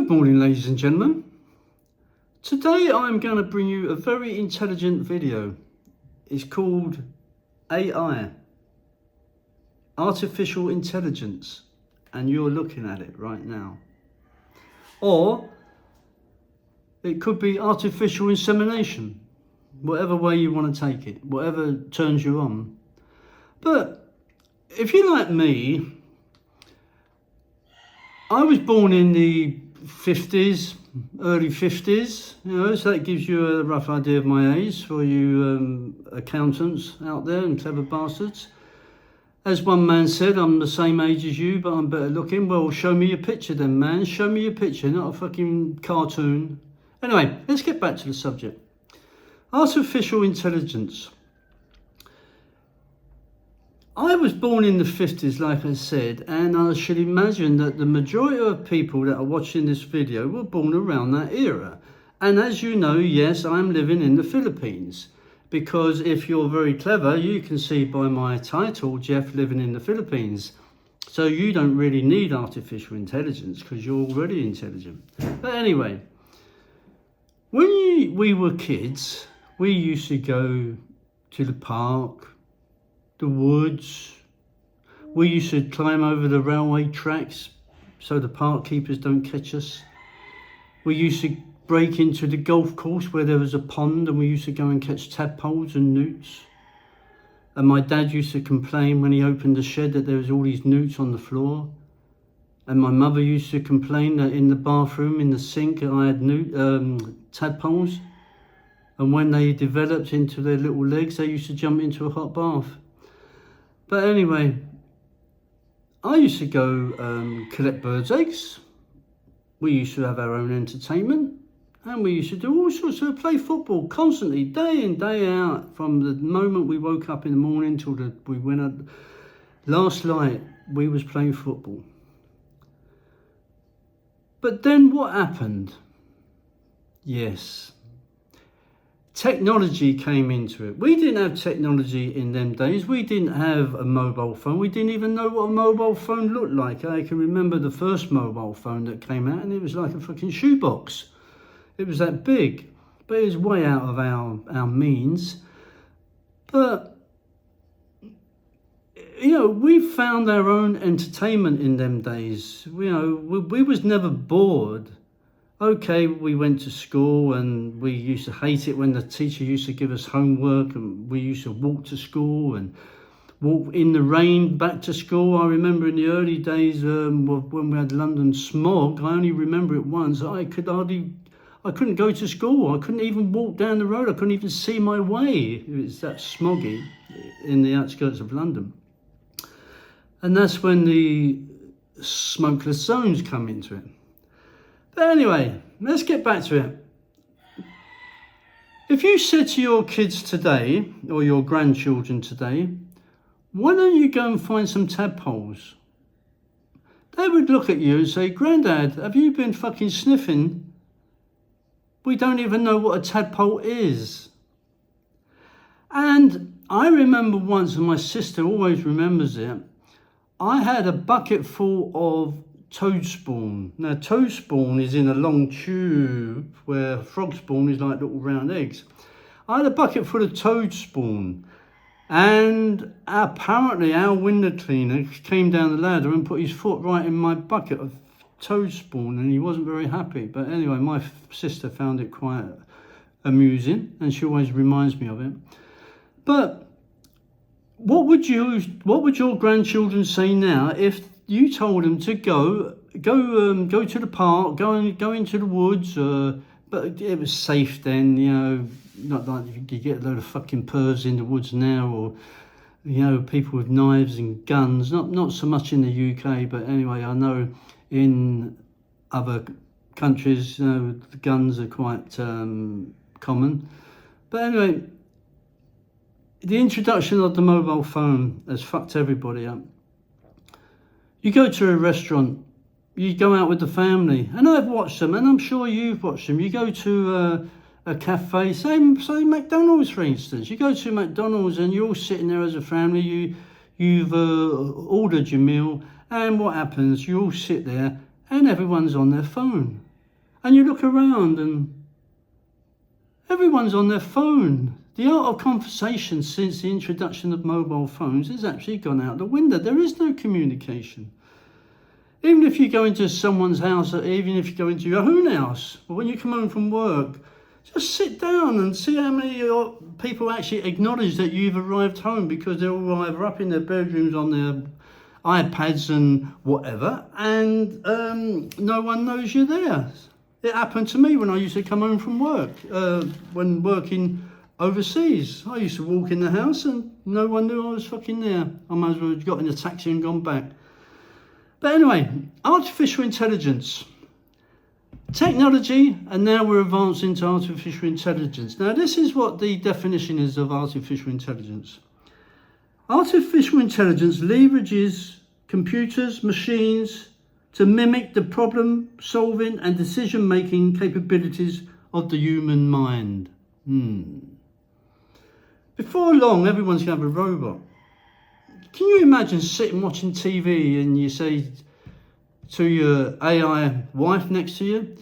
Good morning, ladies and gentlemen. Today I'm going to bring you a very intelligent video. It's called AI, Artificial Intelligence, and you're looking at it right now. Or it could be artificial insemination, whatever way you want to take it, whatever turns you on. But if you're like me, I was born in the 50s, early 50s, so that gives you a rough idea of my age for you accountants out there and clever bastards. As one man said, I'm the same age as you, but I'm better looking. Well, show me your picture then, man. Show me your picture, not a fucking cartoon. Anyway, let's get back to the subject. Artificial intelligence. I was born in the 50s, like I said, and I should imagine that the majority of people that are watching this video were born around that era. And as you know, yes, I'm living in the Philippines, because if you're very clever, you can see by my title, Jeff Living in the Philippines. So you don't really need artificial intelligence because you're already intelligent. But anyway, when we were kids, we used to go to the park, the woods. We used to climb over the railway tracks so the park keepers don't catch us. We used to break into the golf course where there was a pond, and we used to go and catch tadpoles and newts. And my dad used to complain when he opened the shed that there was all these newts on the floor. And my mother used to complain that in the bathroom, in the sink, I had tadpoles. And when they developed into their little legs, they used to jump into a hot bath. But anyway, I used to go collect birds' eggs. We used to have our own entertainment, and we used to do all sorts of play football constantly, day in, day out, from the moment we woke up in the morning till we went out. Last night, we was playing football. But then what happened? Yes. Technology came into it. We didn't have technology in them days. We didn't have a mobile phone. We didn't even know what a mobile phone looked like. I can remember the first mobile phone that came out, and it was like a fucking shoebox. It was that big, but it was way out of our means. But, we found our own entertainment in them days. We was never bored. Okay, we went to school and we used to hate it when the teacher used to give us homework, and we used to walk to school and walk in the rain back to school. I remember in the early days when we had London smog, I only remember it once. I couldn't go to school. I couldn't even walk down the road. I couldn't even see my way. It was that smoggy in the outskirts of London. And that's when the smokeless zones come into it. But anyway, let's get back to it. If you said to your kids today, or your grandchildren today, why don't you go and find some tadpoles? They would look at you and say, Grandad, have you been fucking sniffing? We don't even know what a tadpole is. And I remember once, and my sister always remembers it, I had a bucket full of toad spawn. Now, toad spawn is in a long tube, where frog spawn is like little round eggs. I had a bucket full of toad spawn, and apparently our window cleaner came down the ladder and put his foot right in my bucket of toad spawn, and he wasn't very happy. But anyway, my sister found it quite amusing, and she always reminds me of it. But what would your grandchildren say now if you told them to go to the park, go into the woods, but it was safe then, not like you get a load of fucking pervs in the woods now, or people with knives and guns. Not so much in the UK, but anyway, I know in other countries, the guns are quite common. But anyway, the introduction of the mobile phone has fucked everybody up. You go to a restaurant, you go out with the family, and I've watched them, and I'm sure you've watched them. You go to a cafe, say McDonald's for instance. You go to McDonald's and you're all sitting there as a family. You've ordered your meal, and what happens? You all sit there, and everyone's on their phone. And you look around and everyone's on their phone. The art of conversation since the introduction of mobile phones has actually gone out the window. There is no communication. Even if you go into someone's house, or even if you go into your own house, or when you come home from work, just sit down and see how many people actually acknowledge that you've arrived home, because they're all either up in their bedrooms on their iPads and whatever, and no one knows you're there. It happened to me when I used to come home from work, when working overseas. I used to walk in the house and no one knew I was fucking there. I might as well have got in a taxi and gone back. But anyway, artificial intelligence. Technology, and now we're advancing to artificial intelligence. Now this is what the definition is of artificial intelligence. Artificial intelligence leverages computers, machines, to mimic the problem-solving and decision-making capabilities of the human mind. Before long, everyone's going to have a robot. Can you imagine sitting watching TV and you say to your AI wife next to you,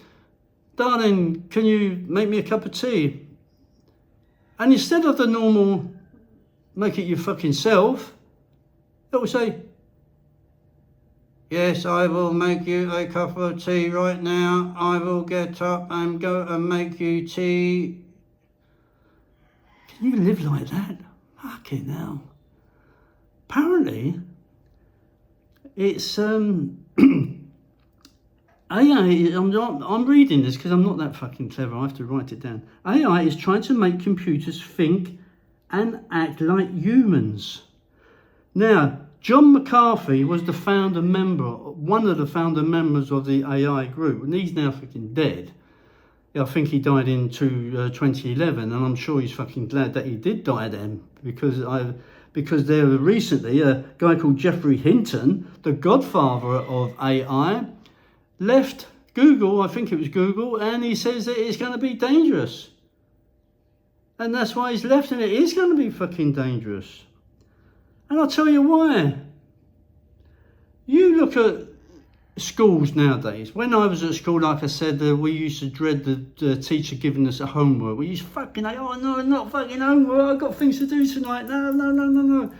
darling, can you make me a cup of tea? And instead of the normal, make it your fucking self, it will say, yes, I will make you a cup of tea right now. I will get up and go and make you tea. Can you live like that? Fucking hell. Apparently, it's AI. I'm reading this because I'm not that fucking clever. I have to write it down. AI is trying to make computers think and act like humans. Now, John McCarthy was the founder member, one of the founder members of the AI group, and he's now fucking dead. I think he died in 2011, and I'm sure he's fucking glad that he did die then, because there was recently a guy called Jeffrey Hinton, the godfather of AI, left Google, I think it was Google, and he says that it's going to be dangerous. And that's why he's left, and it is going to be fucking dangerous. And I'll tell you why. You look at schools nowadays. When I was at school, like I said, we used to dread the teacher giving us a homework. We used to fucking like, oh no, not fucking homework, I've got things to do tonight. No.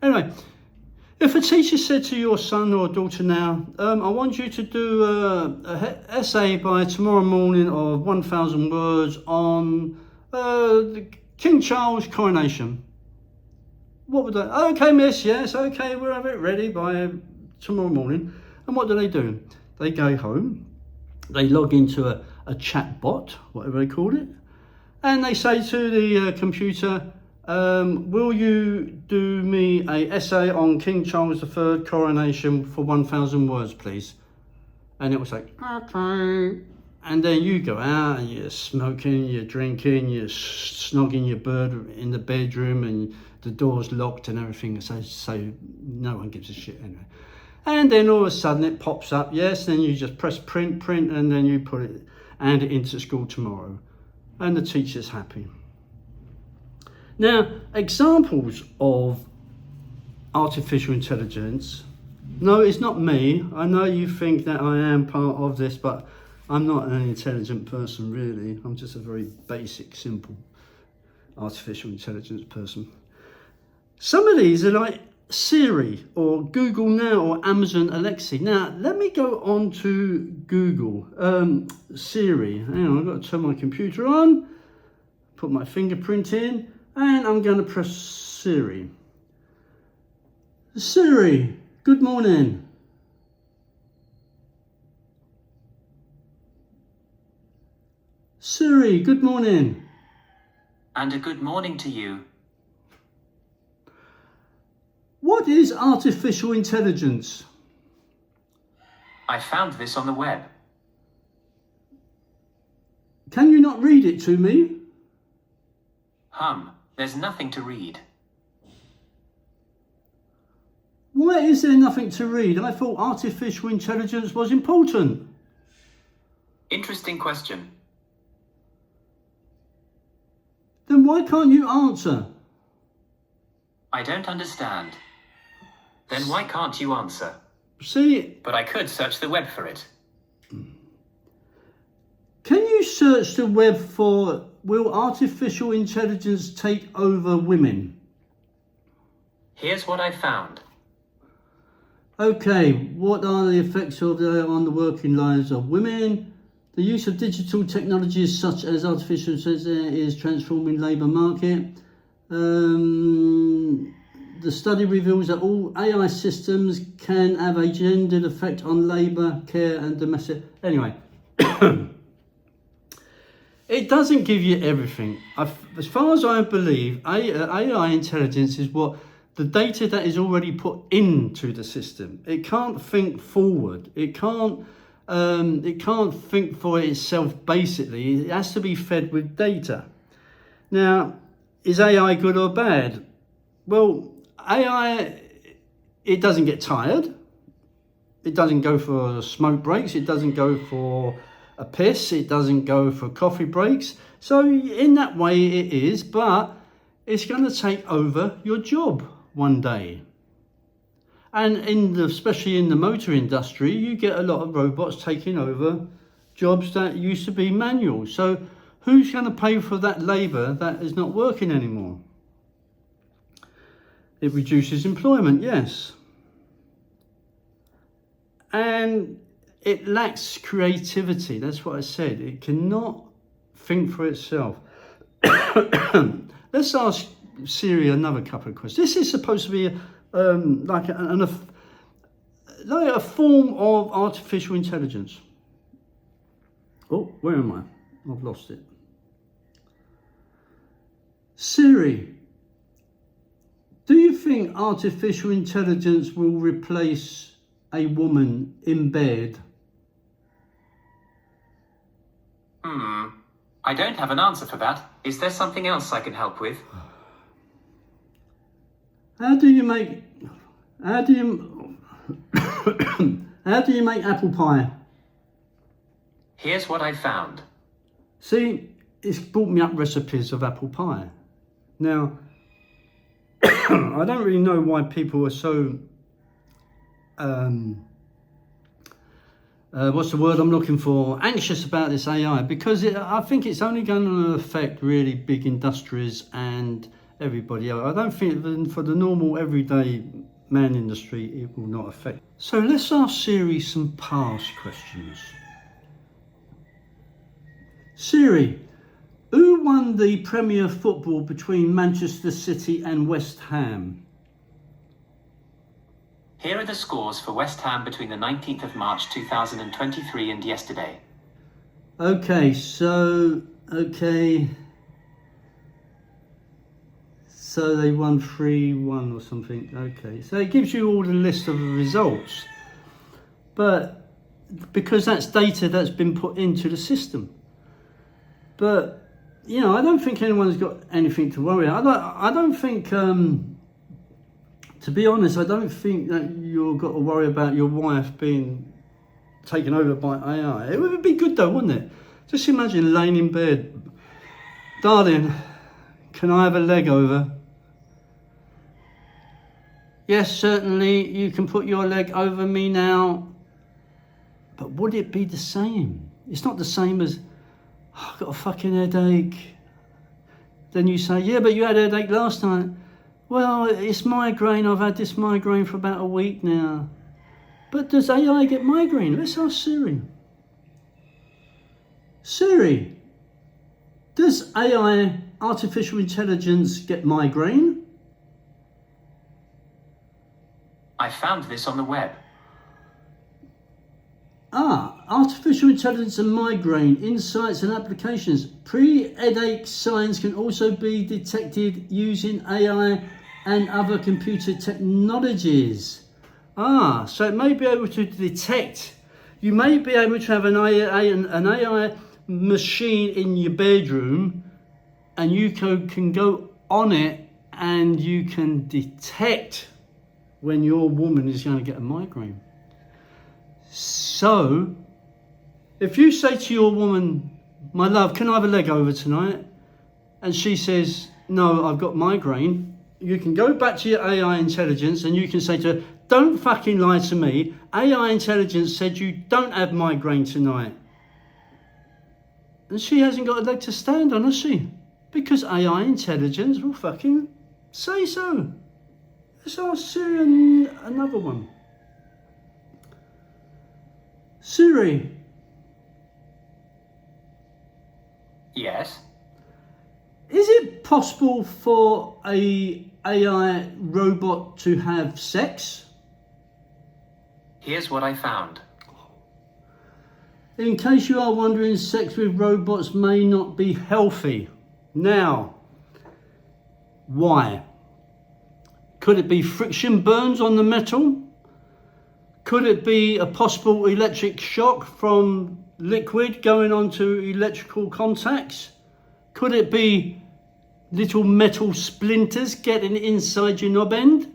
Anyway, if a teacher said to your son or daughter now, I want you to do an essay by tomorrow morning of 1,000 words on King Charles' coronation. What would they? Okay, miss, yes, okay, we'll have it ready by tomorrow morning. And what do? They go home, they log into a chat bot, whatever they call it, and they say to the computer, will you do me an essay on King Charles III coronation for 1,000 words, please? And it was like, okay. And then you go out and you're smoking, you're drinking, you're snogging your bird in the bedroom, and the door's locked and everything, so no one gives a shit anyway. And then all of a sudden it pops up, yes, then you just press print, and then you put it and into school tomorrow. And the teacher's happy. Now, examples of artificial intelligence. No, it's not me. I know you think that I am part of this, but I'm not an intelligent person, really. I'm just a very basic, simple artificial intelligence person. Some of these are like Siri or Google Now or Amazon Alexa. Now, let me go on to Google. Siri. Hang on, I've got to turn my computer on, put my fingerprint in, and I'm going to press Siri. Siri, good morning. Siri, good morning. And a good morning to you. What is artificial intelligence? I found this on the web. Can you not read it to me? There's nothing to read. Why is there nothing to read? I thought artificial intelligence was important. Interesting question. Then why can't you answer? I don't understand. Then why can't you answer? See, But I could search the web for it. Can you search the web for will artificial intelligence take over women? Here's what I found. Okay, what are the effects of that on the working lives of women? The use of digital technologies such as artificial intelligence is transforming labour market. The study reveals that all AI systems can have a gendered effect on labour, care and domestic... Anyway, it doesn't give you everything. As far as I believe, AI intelligence is what the data that is already put into the system. It can't think forward. It can't think for itself, basically. It has to be fed with data. Now, is AI good or bad? Well, AI, it doesn't get tired. It doesn't go for smoke breaks. It doesn't go for a piss. It doesn't go for coffee breaks. So in that way it is, but it's going to take over your job one day. And especially in the motor industry, you get a lot of robots taking over jobs that used to be manual. So who's going to pay for that labour that is not working anymore? It reduces employment, yes. And it lacks creativity. That's what I said. It cannot think for itself. Let's ask Siri another couple of questions. This is supposed to be like a form of artificial intelligence. Oh, where am I? I've lost it. Siri, do you think artificial intelligence will replace a woman in bed? I don't have an answer for that. Is there something else I can help with? How do you make apple pie? Here's what I found. See, it's brought me up recipes of apple pie. Now, I don't really know why people are so what's the word I'm looking for? Anxious about this AI, because I think it's only going to affect really big industries and everybody else. I don't think for the normal everyday man in the street it will not affect. So let's ask Siri some past questions. Siri, who won the Premier Football between Manchester City and West Ham? Here are the scores for West Ham between the 19th of March 2023 and yesterday. Okay, so they won 3-1 or something. Okay, so it gives you all the list of the results, but because that's data that's been put into the system. But you know, I don't think anyone's got anything to worry. I don't think. To be honest, I don't think that you've got to worry about your wife being taken over by AI. It would be good though, wouldn't it? Just imagine laying in bed. Darling, can I have a leg over? Yes, certainly, you can put your leg over me now. But would it be the same? It's not the same as, oh, I've got a fucking headache. Then you say, yeah, but you had a headache last night. Well, it's migraine. I've had this migraine for about a week now. But does AI get migraine? Let's ask Siri. Siri, does AI, artificial intelligence, get migraine? I found this on the web. Artificial intelligence and migraine, insights and applications. Pre-headache signs can also be detected using AI and other computer technologies. So it may be able to detect. You may be able to have an AI machine in your bedroom, and you can go on it and you can detect when your woman is going to get a migraine. So, if you say to your woman, my love, can I have a leg over tonight? And she says, no, I've got migraine. You can go back to your AI intelligence and you can say to her, don't fucking lie to me. AI intelligence said you don't have migraine tonight. And she hasn't got a leg to stand on, has she? Because AI intelligence will fucking say so. Let's ask Siri another one. Siri. Yes? Is it possible for a AI robot to have sex? Here's what I found. In case you are wondering, sex with robots may not be healthy. Now, why? Could it be friction burns on the metal? Could it be a possible electric shock from liquid going onto electrical contacts? Could it be little metal splinters getting inside your knob end?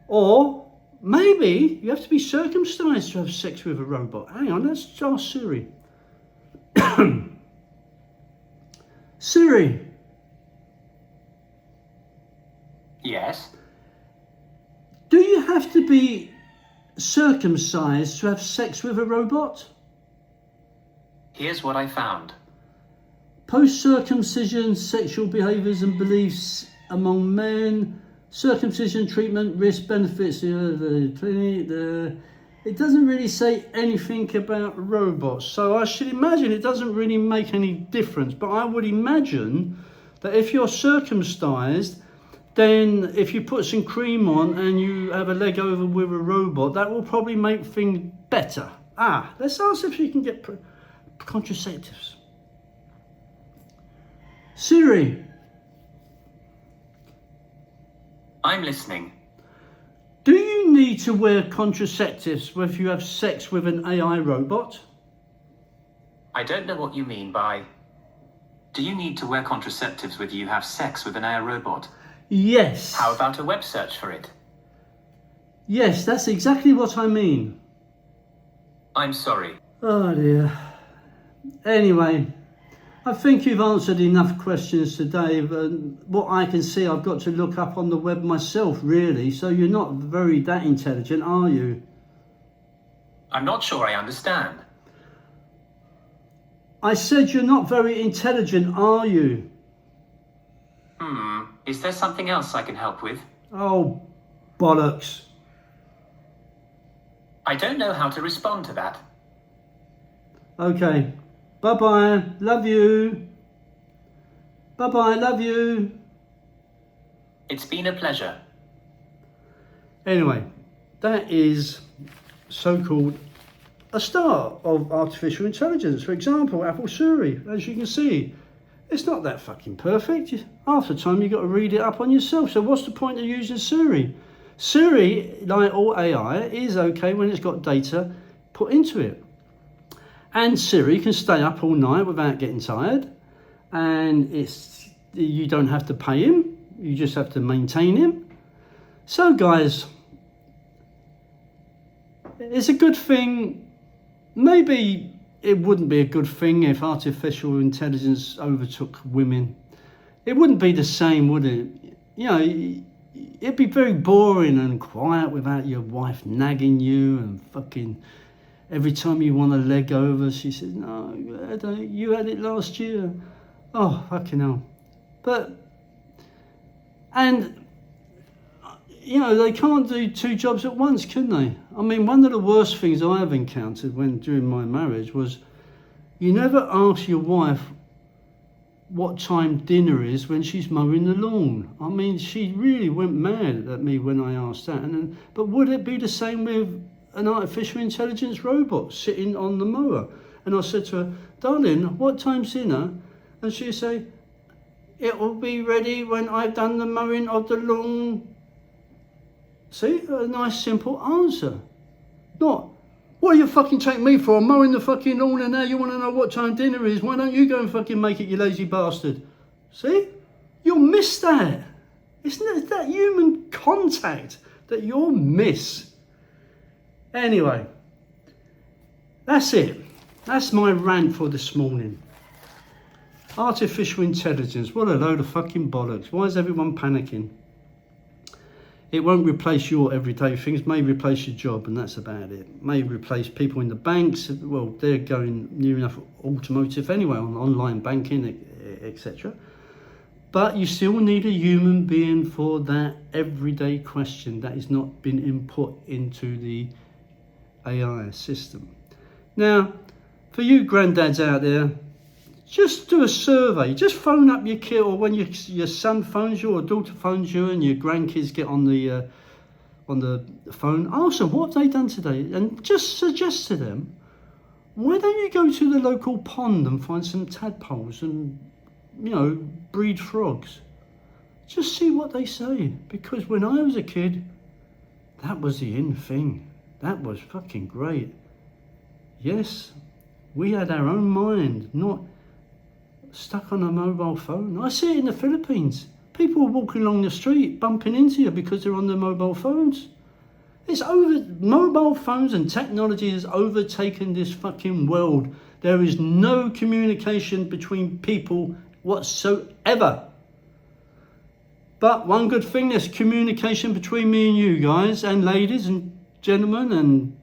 Or maybe you have to be circumcised to have sex with a robot. Hang on, let's ask Siri. Siri. Yes? Do you have to be circumcised to have sex with a robot? Here's what I found. Post-circumcision sexual behaviours and beliefs among men, circumcision treatment, risk, benefits, it doesn't really say anything about robots. So I should imagine it doesn't really make any difference. But I would imagine that if you're circumcised, then if you put some cream on and you have a leg over with a robot, that will probably make things better. Let's ask if you can get contraceptives. Siri. I'm listening. Do you need to wear contraceptives if you have sex with an AI robot? I don't know what you mean by... Do you need to wear contraceptives when you have sex with an AI robot? Yes. How about a web search for it? Yes, that's exactly what I mean. I'm sorry. Oh dear. Anyway, I think you've answered enough questions today. What I can see, I've got to look up on the web myself, really. So you're not very that intelligent, are you? I'm not sure I understand. I said you're not very intelligent, are you? Is there something else I can help with? Oh, bollocks. I don't know how to respond to that. Okay. Bye-bye. Love you. Bye-bye. Love you. It's been a pleasure. Anyway, that is so-called a start of artificial intelligence. For example, Apple Siri, as you can see, it's not that fucking perfect. Half the time you've got to read it up on yourself. So what's the point of using Siri? Siri, like all AI, is okay when it's got data put into it. And Siri can stay up all night without getting tired. And you don't have to pay him. You just have to maintain him. So guys, it's a good thing. Maybe it wouldn't be a good thing if artificial intelligence overtook women. It wouldn't be the same, would it? You know, it'd be very boring and quiet without your wife nagging you and fucking every time you want a leg over, she says, no, you had it last year. Oh, fucking hell. And, you know, they can't do two jobs at once, can they? I mean, one of the worst things I have encountered during my marriage was you never ask your wife what time dinner is when she's mowing the lawn. I mean, she really went mad at me when I asked that. But would it be the same with an artificial intelligence robot sitting on the mower? And I said to her, darling, what time's dinner? And she'd say, it will be ready when I've done the mowing of the lawn. See, a nice simple answer. Not, what do you fucking take me for? I'm mowing the fucking lawn and now you want to know what time dinner is. Why don't you go and fucking make it, you lazy bastard? See? You'll miss that. It's that human contact that you'll miss. Anyway, that's it. That's my rant for this morning. Artificial intelligence, what a load of fucking bollocks. Why is everyone panicking? It won't replace your everyday things, may replace your job, and that's about it. May replace people in the banks. Well, they're going near enough automotive anyway, on online banking, etc. But you still need a human being for that everyday question that has not been input into the AI system. Now, for you granddads out there, just do a survey. Just phone up your kid, or when your son phones you or daughter phones you, and your grandkids get on the phone, ask them what have they done today, and just suggest to them, why don't you go to the local pond and find some tadpoles and, you know, breed frogs? Just see what they say. Because when I was a kid, that was the in thing. That was fucking great. Yes, we had our own mind, not stuck on a mobile phone. I see it in the Philippines. People are walking along the street bumping into you because they're on their mobile phones. It's over. Mobile phones and technology has overtaken this fucking world. There is no communication between people whatsoever. But one good thing, there's communication between me and you guys, and ladies and gentlemen and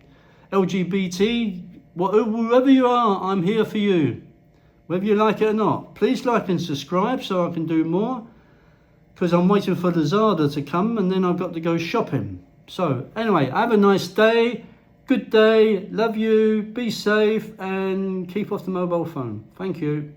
LGBT, whoever you are, I'm here for you. Whether you like it or not. Please like and subscribe so I can do more, because I'm waiting for the Zada to come and then I've got to go shopping. So anyway, have a nice day, good day, love you, be safe, and keep off the mobile phone. Thank you.